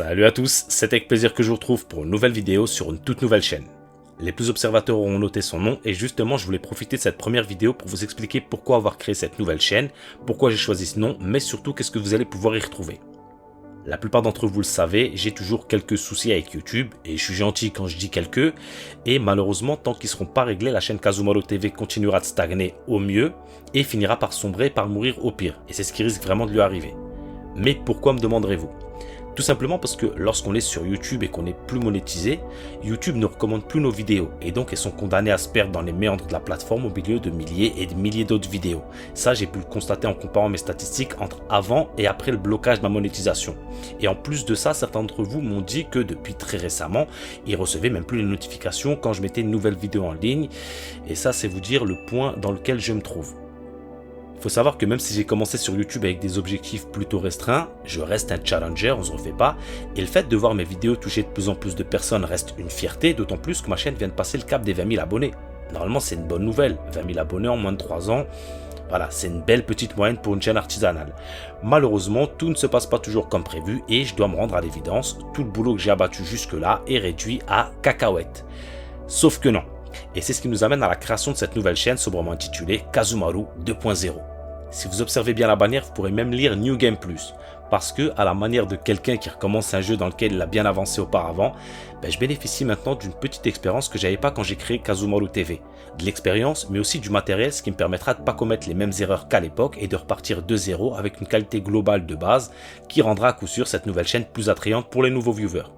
Salut à tous, c'est avec plaisir que je vous retrouve pour une nouvelle vidéo sur une toute nouvelle chaîne. Les plus observateurs auront noté son nom et justement je voulais profiter de cette première vidéo pour vous expliquer pourquoi avoir créé cette nouvelle chaîne, pourquoi j'ai choisi ce nom, mais surtout qu'est-ce que vous allez pouvoir y retrouver. La plupart d'entre vous le savez, j'ai toujours quelques soucis avec YouTube et je suis gentil quand je dis quelques, et malheureusement tant qu'ils ne seront pas réglés, la chaîne Kazumaru TV continuera de stagner au mieux et finira par sombrer, par mourir au pire, et c'est ce qui risque vraiment de lui arriver. Mais pourquoi me demanderez-vous ? Tout simplement parce que lorsqu'on est sur YouTube et qu'on n'est plus monétisé, YouTube ne recommande plus nos vidéos et donc elles sont condamnées à se perdre dans les méandres de la plateforme au milieu de milliers et de milliers d'autres vidéos. Ça, j'ai pu le constater en comparant mes statistiques entre avant et après le blocage de ma monétisation. Et en plus de ça, certains d'entre vous m'ont dit que depuis très récemment, ils recevaient même plus les notifications quand je mettais une nouvelle vidéo en ligne. Et ça, c'est vous dire le point dans lequel je me trouve. Il faut savoir que même si j'ai commencé sur YouTube avec des objectifs plutôt restreints, je reste un challenger, on se refait pas, et le fait de voir mes vidéos toucher de plus en plus de personnes reste une fierté, d'autant plus que ma chaîne vient de passer le cap des 20 000 abonnés. Normalement c'est une bonne nouvelle, 20 000 abonnés en moins de 3 ans, voilà, c'est une belle petite moyenne pour une chaîne artisanale. Malheureusement, tout ne se passe pas toujours comme prévu et je dois me rendre à l'évidence, tout le boulot que j'ai abattu jusque-là est réduit à cacahuètes. Sauf que non. Et c'est ce qui nous amène à la création de cette nouvelle chaîne sobrement intitulée Kazumaru 2.0. Si vous observez bien la bannière, vous pourrez même lire New Game Plus. Parce que, à la manière de quelqu'un qui recommence un jeu dans lequel il a bien avancé auparavant, je bénéficie maintenant d'une petite expérience que j'avais pas quand j'ai créé Kazumaru TV. De l'expérience, mais aussi du matériel, ce qui me permettra de ne pas commettre les mêmes erreurs qu'à l'époque et de repartir de zéro avec une qualité globale de base qui rendra à coup sûr cette nouvelle chaîne plus attrayante pour les nouveaux viewers.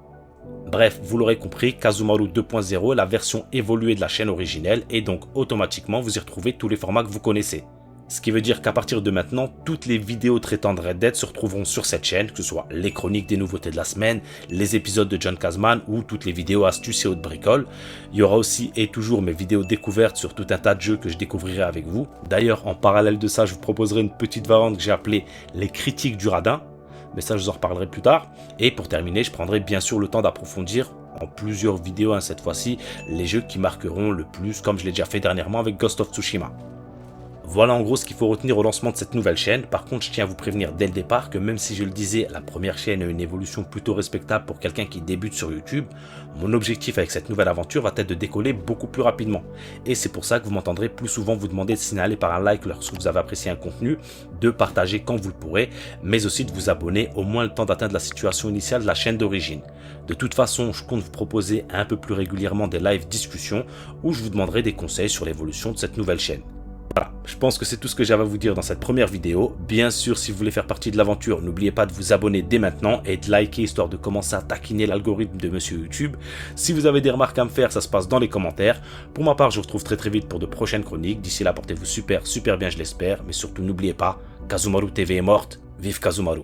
Bref, vous l'aurez compris, Kazumaru 2.0 est la version évoluée de la chaîne originelle et donc automatiquement vous y retrouvez tous les formats que vous connaissez. Ce qui veut dire qu'à partir de maintenant, toutes les vidéos traitant de Red Dead se retrouveront sur cette chaîne, que ce soit les chroniques des nouveautés de la semaine, les épisodes de John Kazman ou toutes les vidéos astuces et autres bricoles. Il y aura aussi et toujours mes vidéos découvertes sur tout un tas de jeux que je découvrirai avec vous. D'ailleurs, en parallèle de ça, je vous proposerai une petite variante que j'ai appelée les critiques du radin. Mais ça, je vous en reparlerai plus tard. Et pour terminer, je prendrai bien sûr le temps d'approfondir en plusieurs vidéos cette fois-ci les jeux qui marqueront le plus, comme je l'ai déjà fait dernièrement avec Ghost of Tsushima. Voilà en gros ce qu'il faut retenir au lancement de cette nouvelle chaîne. Par contre, je tiens à vous prévenir dès le départ que même si je le disais, la première chaîne a une évolution plutôt respectable pour quelqu'un qui débute sur YouTube, mon objectif avec cette nouvelle aventure va être de décoller beaucoup plus rapidement. Et c'est pour ça que vous m'entendrez plus souvent vous demander de signaler par un like lorsque vous avez apprécié un contenu, de partager quand vous le pourrez, mais aussi de vous abonner au moins le temps d'atteindre la situation initiale de la chaîne d'origine. De toute façon, je compte vous proposer un peu plus régulièrement des live discussions où je vous demanderai des conseils sur l'évolution de cette nouvelle chaîne. Voilà, je pense que c'est tout ce que j'avais à vous dire dans cette première vidéo. Bien sûr, si vous voulez faire partie de l'aventure, n'oubliez pas de vous abonner dès maintenant et de liker histoire de commencer à taquiner l'algorithme de Monsieur YouTube. Si vous avez des remarques à me faire, ça se passe dans les commentaires. Pour ma part, je vous retrouve très vite pour de prochaines chroniques. D'ici là, portez-vous super bien, je l'espère. Mais surtout, n'oubliez pas, Kazumaru TV est morte. Vive Kazumaru!